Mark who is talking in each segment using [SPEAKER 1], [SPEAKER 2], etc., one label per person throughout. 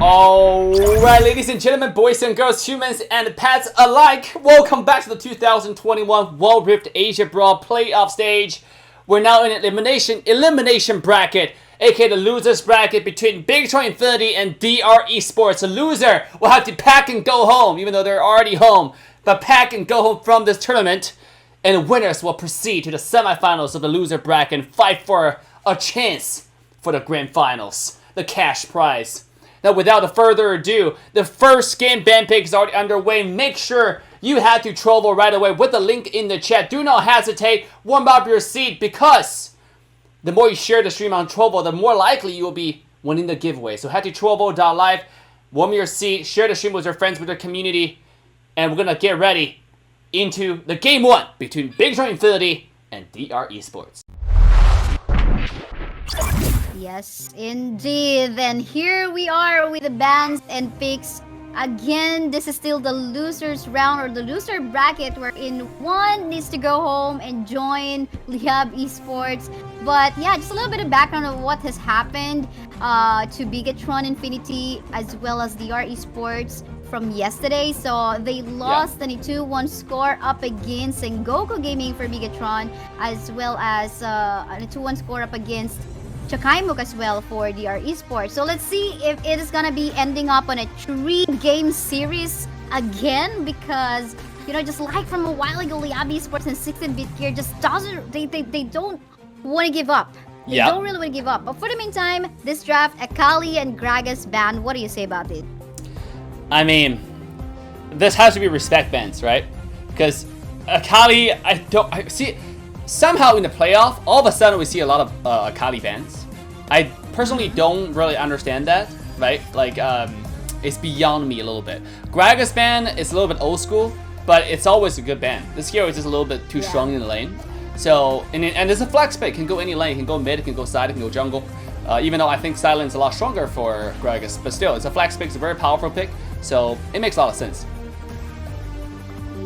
[SPEAKER 1] Alright, ladies and gentlemen, boys and girls, humans and pets alike, welcome back to the 2021 World Rift Asia Brawl playoff stage. We're now in an elimination bracket, aka the losers bracket between Bigetron Infinity and DR Esports. The loser will have to pack and go home, even though they're already home, but pack and go home from this tournament. And winners will proceed to the semifinals of the loser bracket and fight for a chance for the grand finals, the cash prize. Now, without further ado, the first game ban pick is already underway. Make sure you head to Trovo right away with the link in the chat. Do not hesitate. Warm up your seat because the more you share the stream on Trovo, the more likely you will be winning the giveaway. So head to trovo.live, warm your seat, share the stream with your friends, with your community, and we're going to get ready into the game one between Bigetron Infinity and DR Esports.
[SPEAKER 2] Yes, indeed. Then here we are with the bans and picks. Again, this is still the losers round or the loser bracket wherein one needs to go home and join Liab Esports. But yeah, just a little bit of background of what has happened to Bigetron Infinity as well as DR Esports from yesterday. So they lost an 2-1 score up against Sengoku Gaming for Bigetron, as well as a 2-1 score up against Chakaimuk as well for DR Esports. So let's see if it is gonna be ending up on a 3-game series again, because you know, just like from a while ago, Liab Esports and 16-bit gear just doesn't they don't want to give up. They don't really want to give up. But for the meantime, this draft, Akali and Gragas ban. What do you say about it?
[SPEAKER 1] I mean, this has to be respect bans, right? Because Akali, I see. Somehow in the playoff, all of a sudden we see a lot of Akali bans. I personally don't really understand that, right? Like, it's beyond me a little bit. Gragas ban is a little bit old school, but it's always a good ban. This hero is just a little bit too strong in the lane. So, and there's a flex pick. It can go any lane. It can go mid, it can go side, it can go jungle. Even though I think Silent's a lot stronger for Gragas, but still, it's a flex pick. It's a very powerful pick, so it makes a lot of sense.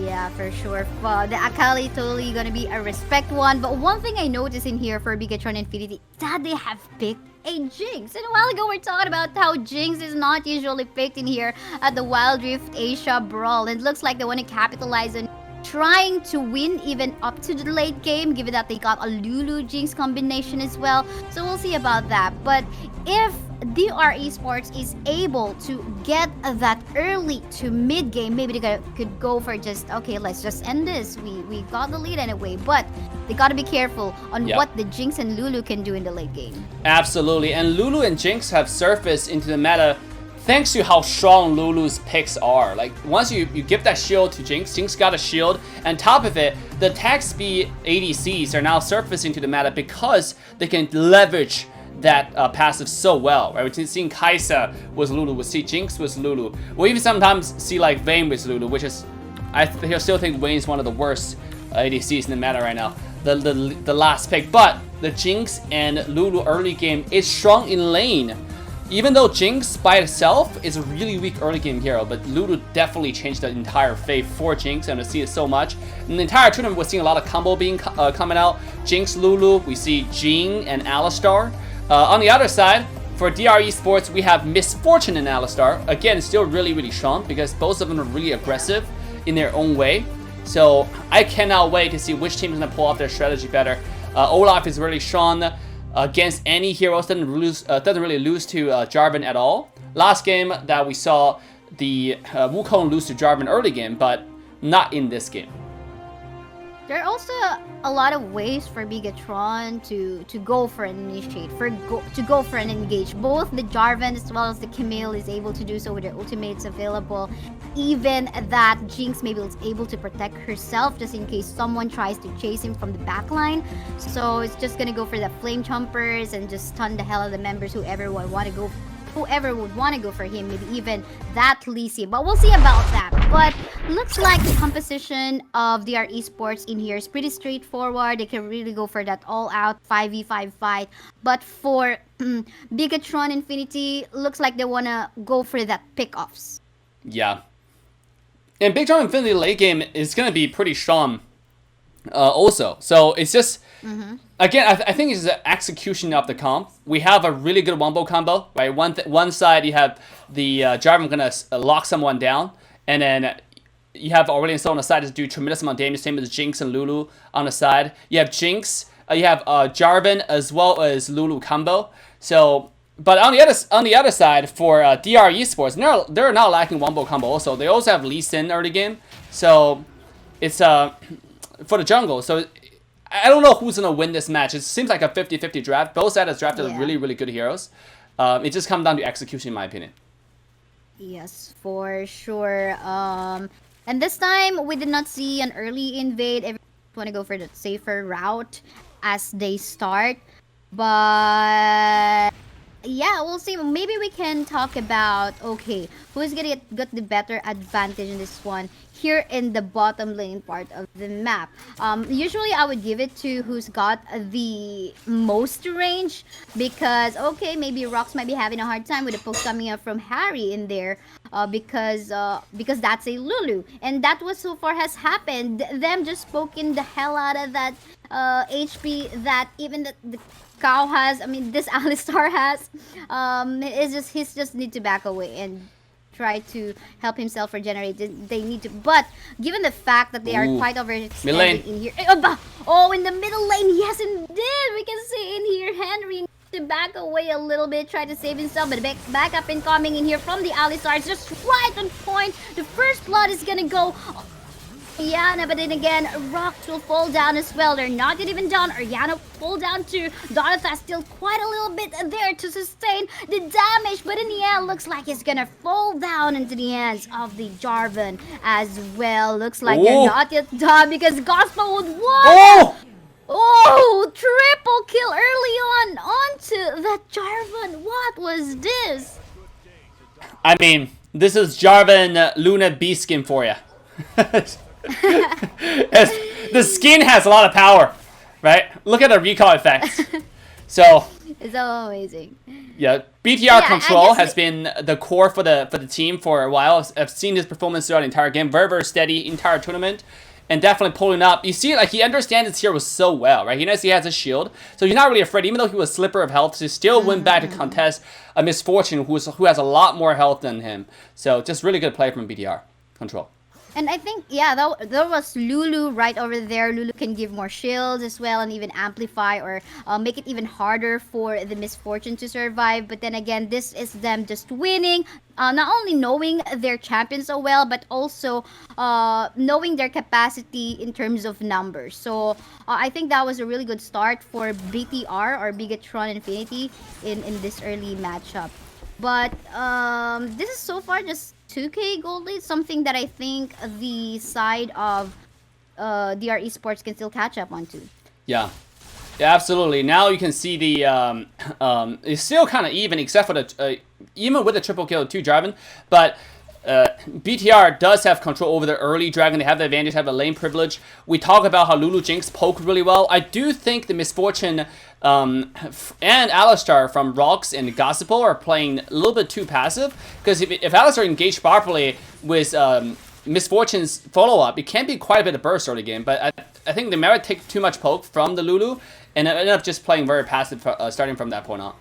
[SPEAKER 2] Yeah, for sure. The Akali totally gonna be a respect one. But one thing I noticed in here for Bigetron Infinity, that they have picked a Jinx. And a while ago, we're talking about how Jinx is not usually picked in here at the Wild Rift Asia Brawl. And it looks like they want to capitalize on trying to win even up to the late game, given that they got a Lulu Jinx combination as well. So we'll see about that. But if DR Esports is able to get that early to mid game, maybe they could go for just, okay, let's just end this. We got the lead anyway, but they gotta be careful on what the Jinx and Lulu can do in the late game. Absolutely,
[SPEAKER 1] and Lulu and Jinx have surfaced into the meta thanks to how strong Lulu's picks are. Like, once you give that shield to Jinx, Jinx got a shield, and top of it, the attack speed ADCs are now surfacing to the meta because they can leverage that passive so well, right? We've seen Kai'Sa with Lulu, we see Jinx with Lulu. We even sometimes see like Vayne with Lulu, which is, I still think Vayne is one of the worst ADCs in the meta right now. The last pick, but the Jinx and Lulu early game is strong in lane. Even though Jinx by itself is a really weak early game hero, but Lulu definitely changed the entire fate for Jinx, and I see it so much. In the entire tournament, we're seeing a lot of combo being coming out. Jinx, Lulu, we see Jing and Alistar. On the other side, for DR Esports, we have Misfortune and Alistar. Again, still really strong because both of them are really aggressive in their own way. So I cannot wait to see which team is going to pull off their strategy better. Olaf is really strong against any heroes, doesn't really lose to Jarvan at all. Last game that we saw, the Wukong lose to Jarvan early game, but not in this game.
[SPEAKER 2] There are also a lot of ways for Bigetron to go for an initiate, to go for an engage. Both the Jarvan as well as the Camille is able to do so with their ultimates available. Even that Jinx maybe is able to protect herself just in case someone tries to chase him from the backline. So it's just gonna go for the flame chompers and just stun the hell out of the members, whoever would want to go for him, maybe even that Lisi. But we'll see about that. But looks like the composition of DR Esports in here is pretty straightforward. They can really go for that all-out 5v5 fight. But for Bigetron Infinity, looks like they want to go for that pick-offs.
[SPEAKER 1] Yeah. And Bigetron Infinity late game is going to be pretty strong also. So it's just, again, I think it's the execution of the comp. We have a really good wombo combo, right? One side you have the Jarvan gonna lock someone down, and then you have Aurelion Sol on the side to do tremendous amount of damage, same as Jinx and Lulu on the side. You have Jinx, you have Jarvan as well as Lulu combo. So, but on the other side for DR Esports, they're not lacking wombo combo also. They also have Lee Sin early game. So it's for the jungle. So I don't know who's gonna win this match. It seems like a 50-50 draft. Both sides have drafted really good heroes. It just comes down to execution, in my opinion.
[SPEAKER 2] Yes, for sure. And this time we did not see an early invade. Everyone want to go for the safer route as they start, but yeah, we'll see. Maybe we can talk about, okay, who's gonna get the better advantage in this one here in the bottom lane part of the map. Usually I would give it to who's got the most range, because okay, maybe Rox might be having a hard time with the poke coming up from Harry in there, because that's a Lulu, and that was so far has happened. Them just poking the hell out of that HP that even the cow has. I mean, this Alistar has. He's just need to back away and try to help himself regenerate. They need to, but given the fact that they are quite overextended in here. Oh, in the middle lane, yes, indeed, we can see in here Henry needs to back away a little bit, try to save himself, but back up incoming in here from the Alistar. It's just right on point. The first blood is gonna go. Yana, but then again, Rox will fall down as well. They're not yet even done. Oriana will fall down too. Donatha still quite a little bit there to sustain the damage, but in the end, looks like it's gonna fall down into the hands of the Jarvan as well. Looks like they're not yet done because Gospel with one. Oh, triple kill early on onto that Jarvan. What was this?
[SPEAKER 1] I mean, this is Jarvan Luna Beast skin for you. The skin has a lot of power, right? Look at the recall effects. So
[SPEAKER 2] it's so amazing.
[SPEAKER 1] Yeah, BTR control has been the core for the team for a while. I've seen his performance throughout the entire game, very steady entire tournament, and definitely pulling up. You see, like, he understands his hero so well, right? He knows he has a shield, so he's not really afraid. Even though he was slipper of health, to still win back to contest a Misfortune who has a lot more health than him. So just really good play from BTR control.
[SPEAKER 2] And I think, yeah, there was Lulu right over there. Lulu can give more shields as well and even amplify or make it even harder for the Misfortune to survive. But then again, this is them just winning. Not only knowing their champions so well, but also knowing their capacity in terms of numbers. So I think that was a really good start for BTR or Bigetron Infinity in this early matchup. But this is so far just 2k gold lead, something that I think the side of DR Esports can still catch up onto. Yeah,
[SPEAKER 1] absolutely. Now you can see the it's still kind of even, except for the even with the triple kill of 2 Draven, but BTR does have control over the early dragon. They have the advantage, have the lane privilege. We talk about how Lulu Jinx poke really well. I do think the Misfortune and Alistar from Rox and Gospel are playing a little bit too passive, because if Alistar engaged properly with Misfortune's follow-up, it can be quite a bit of burst early game, but I think they might take too much poke from the Lulu and end up just playing very passive starting from that point on.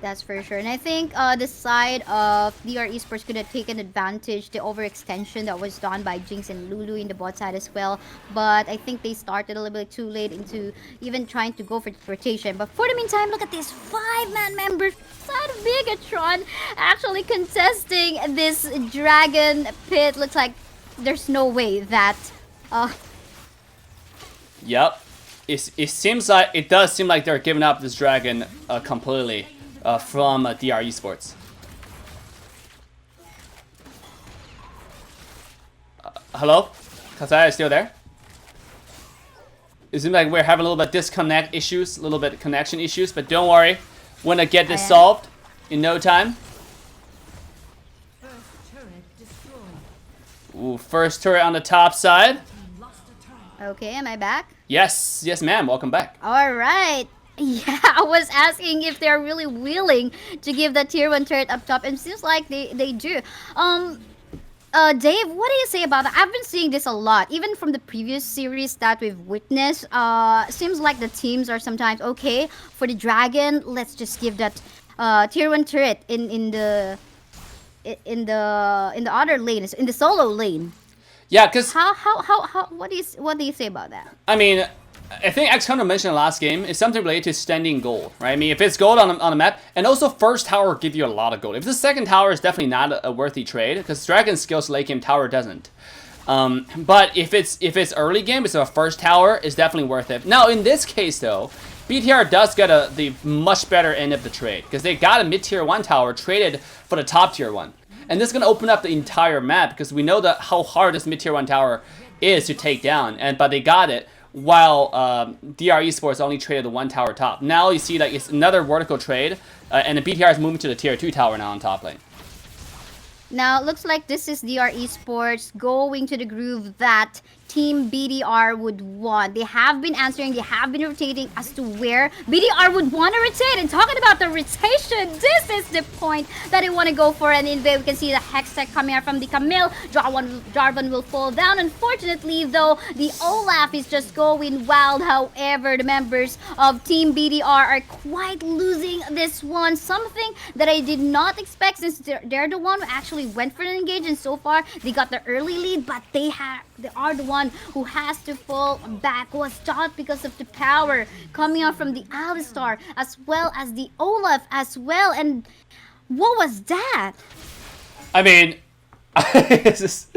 [SPEAKER 2] That's for sure. And I think the side of DR Esports could have taken advantage the overextension that was done by Jinx and Lulu in the bot side as well. But I think they started a little bit too late into even trying to go for the rotation. But for the meantime, look at this 5-man member side of Bigetron actually contesting this dragon pit. Looks like there's no way that...
[SPEAKER 1] Yep. It does seem like they're giving up this dragon completely. From DR Esports. Hello? Kasaya is still there? It seems like we're having a little bit disconnect issues, a little bit connection issues, but don't worry. We're gonna get this solved in no time. Ooh, first turret on the top side.
[SPEAKER 2] Okay, am I back?
[SPEAKER 1] Yes, ma'am. Welcome back.
[SPEAKER 2] All right. Yeah, I was asking if they're really willing to give the tier 1 turret up top, and it seems like they do. Dave, what do you say about that? I've been seeing this a lot, even from the previous series that we've witnessed. Seems like the teams are sometimes okay for the dragon. Let's just give that tier 1 turret in the other lane, in the solo lane.
[SPEAKER 1] Yeah, because
[SPEAKER 2] how what do you say about that?
[SPEAKER 1] I mean, I think X-Hunter mentioned last game is something related to standing gold, right? I mean, if it's gold on the map, and also first tower will give you a lot of gold. If the second tower is definitely not a worthy trade, because Dragon skills late game tower doesn't. But if it's early game, it's a first tower, is definitely worth it. Now in this case though, BTR does get the much better end of the trade, because they got a mid-tier 1 tower traded for the top tier 1. And this is going to open up the entire map, because we know that how hard this mid-tier 1 tower is to take down, but they got it. While DR Esports only traded the 1 tower top. Now you see that it's another vertical trade, and the BTR is moving to the tier 2 tower now on top lane.
[SPEAKER 2] Now, it looks like this is DR Esports going to the groove that Team BDR would want. They have been answering, they have been rotating as to where BDR would want to rotate. And talking about the rotation, this is the point that they want to go for. And in there, we can see the Hextech coming out from the Camille. Jarvan will fall down. Unfortunately, though, the Olaf is just going wild. However, the members of Team BDR are quite losing this one. Something that I did not expect, since they're the one who actually went for an engage. And so far, they got the early lead, but they are the one who has to fall back, was stopped because of the power coming out from the Alistar as well as the Olaf as well. And what was that?
[SPEAKER 1] I mean, it's just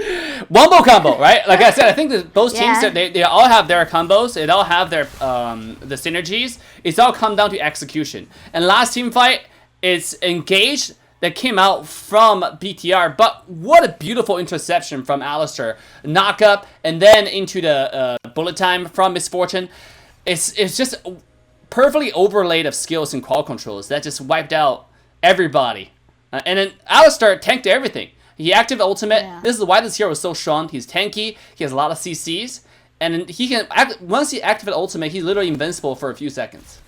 [SPEAKER 1] wombo combo, right? Like I said, I think that both teams, they all have their combos, they all have their the synergies. It's all come down to execution. And last team fight, it's engaged that came out from BTR, but what a beautiful interception from Alistar. Knock up, and then into the bullet time from Misfortune. It's just perfectly overlaid of skills and qual controls that just wiped out everybody. And then Alistar tanked everything. He activated ultimate. Yeah. This is why this hero is so strong. He's tanky, he has a lot of CCs, and he can, once he activates ultimate, he's literally invincible for a few seconds.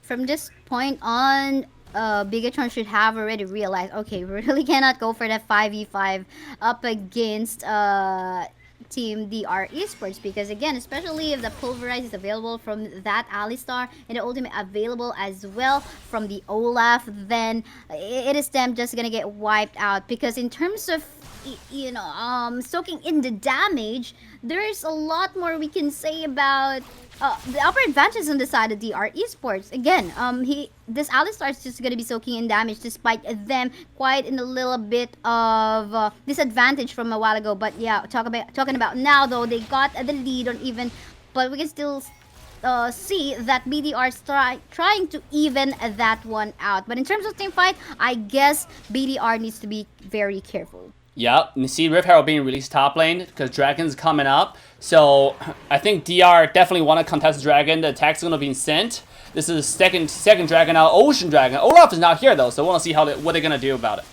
[SPEAKER 2] From this point on, Bigetron should have already realized, okay, we really cannot go for that 5v5 up against Team DR Esports, because again, especially if the Pulverize is available from that Alistar and the ultimate available as well from the Olaf, then it is them just gonna get wiped out. Because in terms of, you know, soaking in the damage, there's a lot more we can say about the upper advantage on the side of DR Esports. Again, this Alistar is just gonna be soaking in damage, despite them quite in a little bit of disadvantage from a while ago. But yeah, talking about now though, they got the lead on even, but we can still see that BDR is trying to even that one out. But in terms of team fight, I guess BDR needs to be very careful.
[SPEAKER 1] Yep, you see Rift Herald being released top lane because Dragon's coming up. So I think DR definitely want to contest Dragon. The attack's going to be sent. This is second Dragon now, Ocean Dragon. Olaf is not here though, so we want to see what they're going to do about it.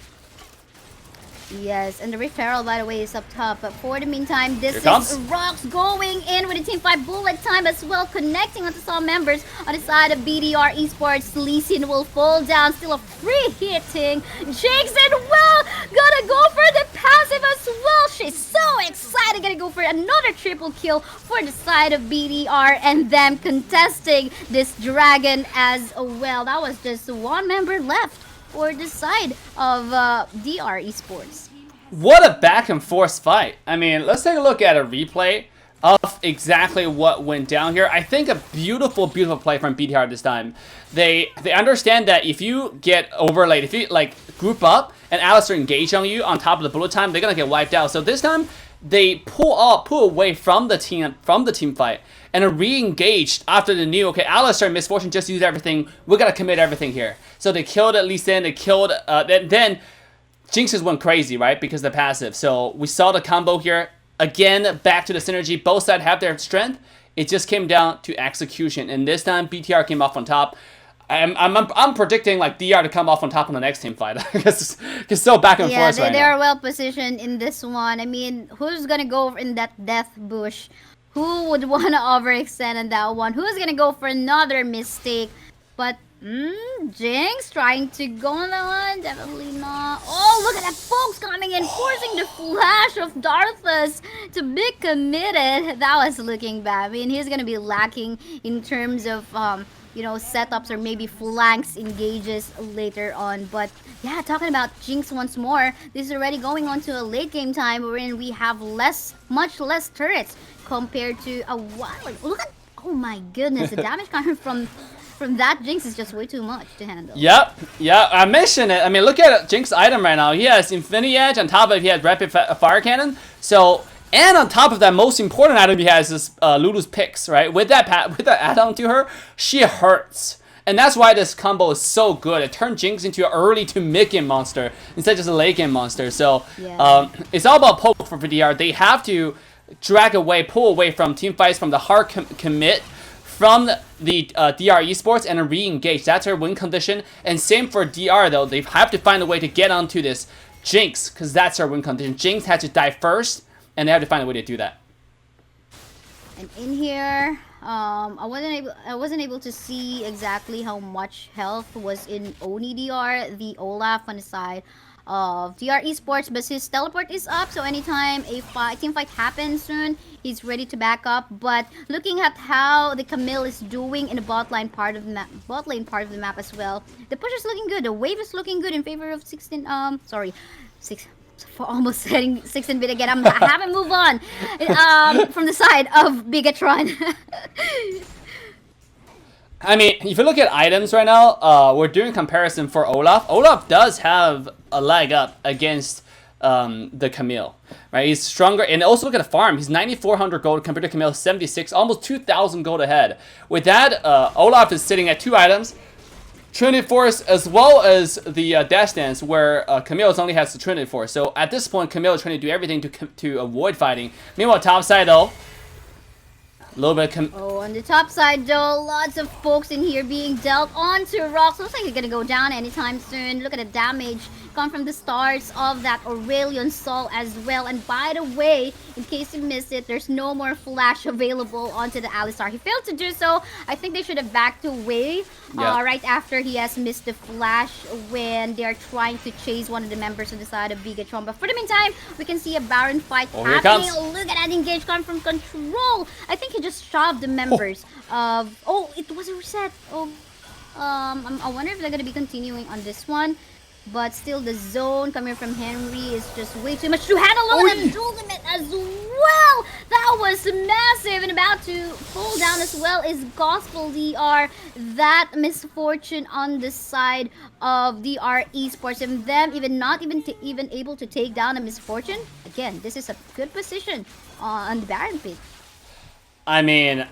[SPEAKER 2] Yes, and the Rift Herald, by the way, is up top. But for the meantime, this is Rocks going in with a team fight bullet time as well, connecting with the some members on the side of BDR Esports. Lee Sin will fall down, still a free hitting. Jinx and well, gonna go for the passive as well. She's so excited, gonna go for another triple kill for the side of BDR and them contesting this dragon as well. That was just one member left for the side of DR Esports.
[SPEAKER 1] What a back and forth fight. I mean, let's take a look at a replay of exactly what went down here. I think a beautiful, beautiful play from BTR this time. They understand that if you get overlaid, if you like group up and Alistar engage on you on top of the bullet time, they're gonna get wiped out. So this time they pull away from the team fight and re-engaged after the new, okay, Alistar and Misfortune just used everything, we gotta commit everything here. So they killed Lee Sin, they killed, then Jinxes went crazy, right, because of the passive. So we saw the combo here, again, back to the synergy, both sides have their strength, it just came down to execution, and this time BTR came off on top. I'm predicting like DR to come off on top in the next team fight. It's so back and forth right now.
[SPEAKER 2] They are well positioned in this one. I mean, who's gonna go in that death bush? Who would want to overextend on that one? Who's gonna go for another mistake? But Jinx trying to go on that one. Definitely not. Oh, look at that folks coming in, forcing the flash of Darthus to be committed. That was looking bad. I mean, he's gonna be lacking in terms of you know, setups or maybe flanks engages later on. But yeah, talking about Jinx once more, this is already going on to a late game time wherein we have much less turrets compared to a while. Look at, oh my goodness, the damage coming from that Jinx is just way too much to handle.
[SPEAKER 1] Yep, yeah, I mentioned it. I mean, look at Jinx item right now. He has Infinity Edge, on top of it he has Rapid Fire Cannon. So, and on top of that, most important item he has is Lulu's Picks, right? With that add-on to her, she hurts. And that's why this combo is so good. It turned Jinx into an early to mid-game monster instead of just a late-game monster. So,
[SPEAKER 2] yeah.
[SPEAKER 1] It's all about poke for DR. They have to pull away from team fights, from the hard commit, from the DR Esports, and re-engage. That's her win condition. And same for DR though. They have to find a way to get onto this Jinx, because that's her win condition. Jinx had to die first, and they have to find a way to do that.
[SPEAKER 2] And in here, I wasn't able to see exactly how much health was in Oni DR, the Olaf on the side of DR Esports, but his teleport is up, so anytime a team fight happens soon, he's ready to back up. But looking at how the Camille is doing in the bot lane part of the map, as well, the push is looking good. The wave is looking good in favor of 16. For almost setting 16-bit again. I haven't moved on from the side of Bigetron.
[SPEAKER 1] I mean, if you look at items right now, we're doing comparison for Olaf. Olaf does have a leg up against the Camille, right? He's stronger, and also look at the farm. He's 9,400 gold compared to Camille 76, almost 2,000 gold ahead. With that, Olaf is sitting at 2 items, Trinity Force as well as the Dash Dance, where Camille only has the Trinity Force. So at this point, Camille is trying to do everything to avoid fighting. Meanwhile, top side though, a little bit.
[SPEAKER 2] On the top side though, lots of folks in here being dealt onto rocks. Looks like they're gonna go down anytime soon. Look at the damage come from the stars of that Aurelion Sol as well. And by the way, in case you missed it, there's no more flash available onto the Alistar. He failed to do so. I think they should have backed away right after he has missed the flash when they're trying to chase one of the members on the side of Bigetron. But for the meantime, we can see a Baron fight happening. Look at that engage come from Control. I think he just shoved the members of... Oh, it was a reset. Oh, I wonder if they're going to be continuing on this one. But still, the zone coming from Henry is just way too much to handle. And the ultimate as well. That was massive. And about to fall down as well is Gospel DR. That misfortune on the side of DR Esports, and them not even able to take down a misfortune. Again, this is a good position on the Baron pick.
[SPEAKER 1] I mean,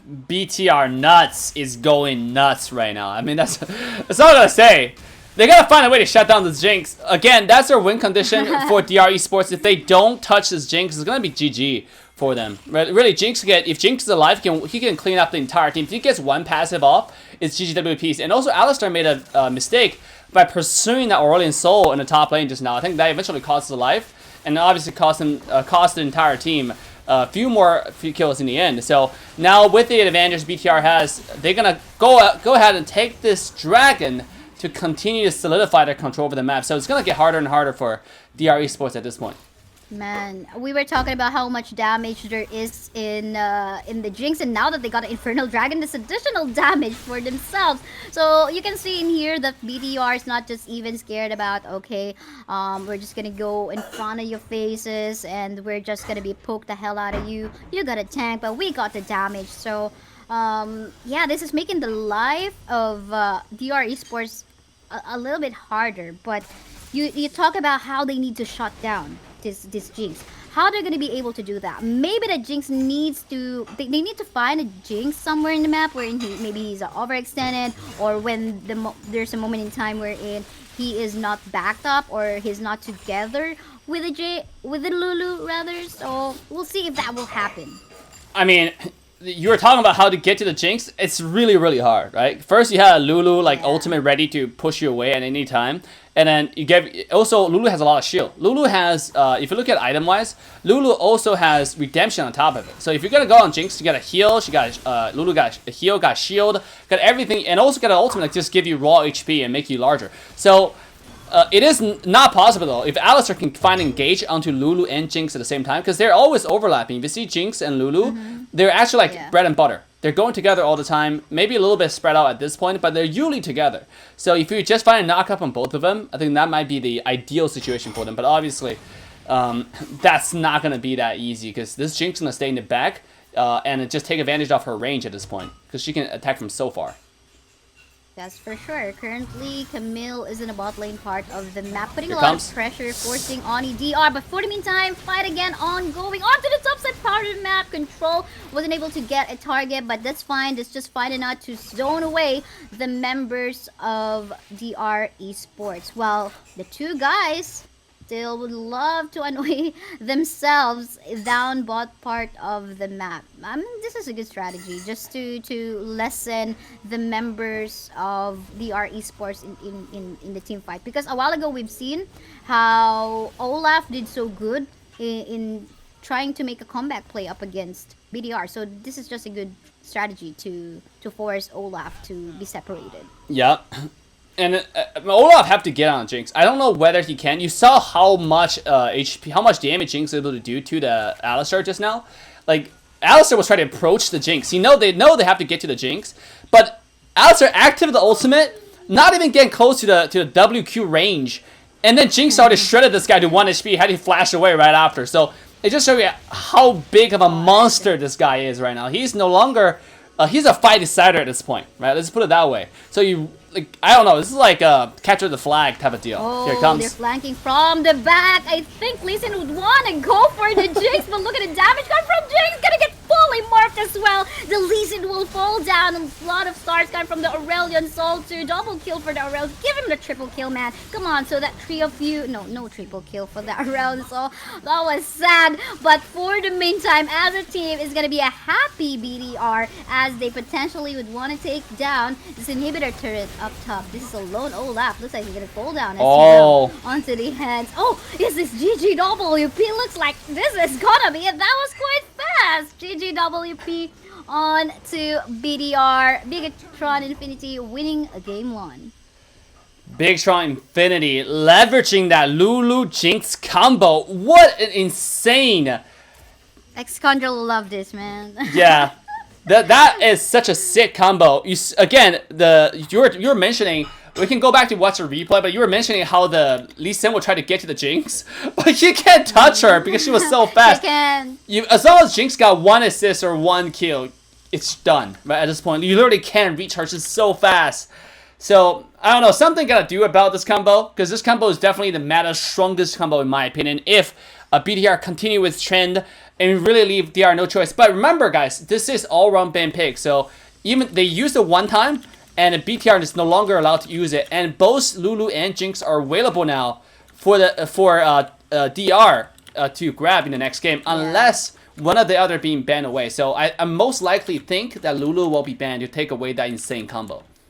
[SPEAKER 1] BTR nuts is going nuts right now. I mean, that's all I'm gonna say. They gotta find a way to shut down this Jinx. Again, that's their win condition for DR Esports. If they don't touch this Jinx, it's gonna be GG for them. Really, if Jinx is alive, he can clean up the entire team. If he gets one passive off, it's GGWPs. And also, Alistar made a mistake by pursuing that Aurelion Soul in the top lane just now. I think that eventually cost his life, and obviously cost the entire team a few kills in the end. So now with the advantage BTR has, they're gonna go ahead and take this dragon to continue to solidify their control over the map. So it's gonna get harder and harder for DR Esports at this point.
[SPEAKER 2] Man, we were talking about how much damage there is in the Jinx, and now that they got an Infernal Dragon, there's additional damage for themselves. So you can see in here that BTR is not just even scared about, okay, we're just gonna go in front of your faces and we're just gonna be poke the hell out of you. You got a tank, but we got the damage. So yeah, this is making the life of DR Esports a little bit harder. But you talk about how they need to shut down this Jinx. How they're gonna be able to do that? Maybe the Jinx needs to... They need to find a Jinx somewhere in the map wherein maybe he's overextended, or when there's a moment in time wherein he is not backed up or he's not together with the Lulu rather. So we'll see if that will happen.
[SPEAKER 1] I mean, you were talking about how to get to the Jinx. It's really, really hard, right? First, you have Lulu like ultimate ready to push you away at any time, and then you get also Lulu has a lot of shield. Lulu has, if you look at item wise, Lulu also has redemption on top of it. So if you're gonna go on Jinx, you got a heal. She got Lulu got a heal, got shield, got everything, and also got an ultimate that just give you raw HP and make you larger. So. It is not possible though if Alistar can find engage onto Lulu and Jinx at the same time, because they're always overlapping. If you see Jinx and Lulu, they're actually like bread and butter. They're going together all the time, maybe a little bit spread out at this point, but they're usually together. So if you just find a knockup on both of them, I think that might be the ideal situation for them. But obviously, that's not going to be that easy, because this Jinx is going to stay in the back and just take advantage of her range at this point, because she can attack from so far.
[SPEAKER 2] That's for sure. Currently, Camille is in the bot lane part of the map, putting a lot of pressure, forcing Oni DR. But for the meantime, fight again ongoing. Onto the top side part of the map. Control wasn't able to get a target, but that's fine. That's just fine enough to zone away the members of DR Esports. Well, the two guys still would love to annoy themselves down bot part of the map. This is a good strategy, just to lessen the members of DR Esports in the team fight. Because a while ago we've seen how Olaf did so good in trying to make a comeback play up against BDR. So this is just a good strategy to force Olaf to be separated.
[SPEAKER 1] Yeah. And Olaf have to get on Jinx. I don't know whether he can. You saw how much HP, how much damage Jinx is able to do to the Alistar just now. Like, Alistar was trying to approach the Jinx. They know they have to get to the Jinx, but Alistar active the ultimate, not even getting close to the WQ range, and then Jinx started shredded this guy to 1 HP, had to flash away right after. So it just shows you how big of a monster this guy is right now. He's no longer, he's a fight decider at this point, right? Let's put it that way. So you. Like, I don't know, this is like a capture the flag type of deal.
[SPEAKER 2] Oh,
[SPEAKER 1] here it comes.
[SPEAKER 2] They're flanking from the back. I think Lee Sin would want to go for the Jinx, but look at the damage coming from Jinx. Gonna get fully morphed as well. The Lee Sin will fall down. A lot of stars coming from the Aurelion Soul to double kill for the Aurelion. Give him the triple kill, man. Come on, so that three of you... No triple kill for the Aurelion Soul. That was sad. But for the meantime, as a team, it's gonna be a happy BDR as they potentially would want to take down this inhibitor turret up top. This is a lone Olaf. Looks like he's gonna fall down as onto the hands. Oh, is this GGWP? Looks like this is gonna be it. That was quite fast. GGWP on to BDR. Bigetron Infinity winning a game 1.
[SPEAKER 1] Bigetron Infinity leveraging that Lulu Jinx combo. What an insane.
[SPEAKER 2] Ex-Condra will love this, man.
[SPEAKER 1] Yeah. That is such a sick combo. You were mentioning, we can go back to watch a replay, but you were mentioning how the Lee Sin will try to get to the Jinx, but you can't touch her because she was so fast. As long as Jinx got 1 assist or 1 kill, it's done. Right at this point, you literally can't reach her. She's so fast. So I don't know, something gotta do about this combo, because this combo is definitely the meta's strongest combo in my opinion. If a BDR continue its trend and really leave DR no choice. But remember, guys, this is all-round ban pick, so even they used it one time, and a BTR is no longer allowed to use it. And both Lulu and Jinx are available now for DR to grab in the next game, unless one of the other being banned away. So I most likely think that Lulu will be banned to take away that insane combo.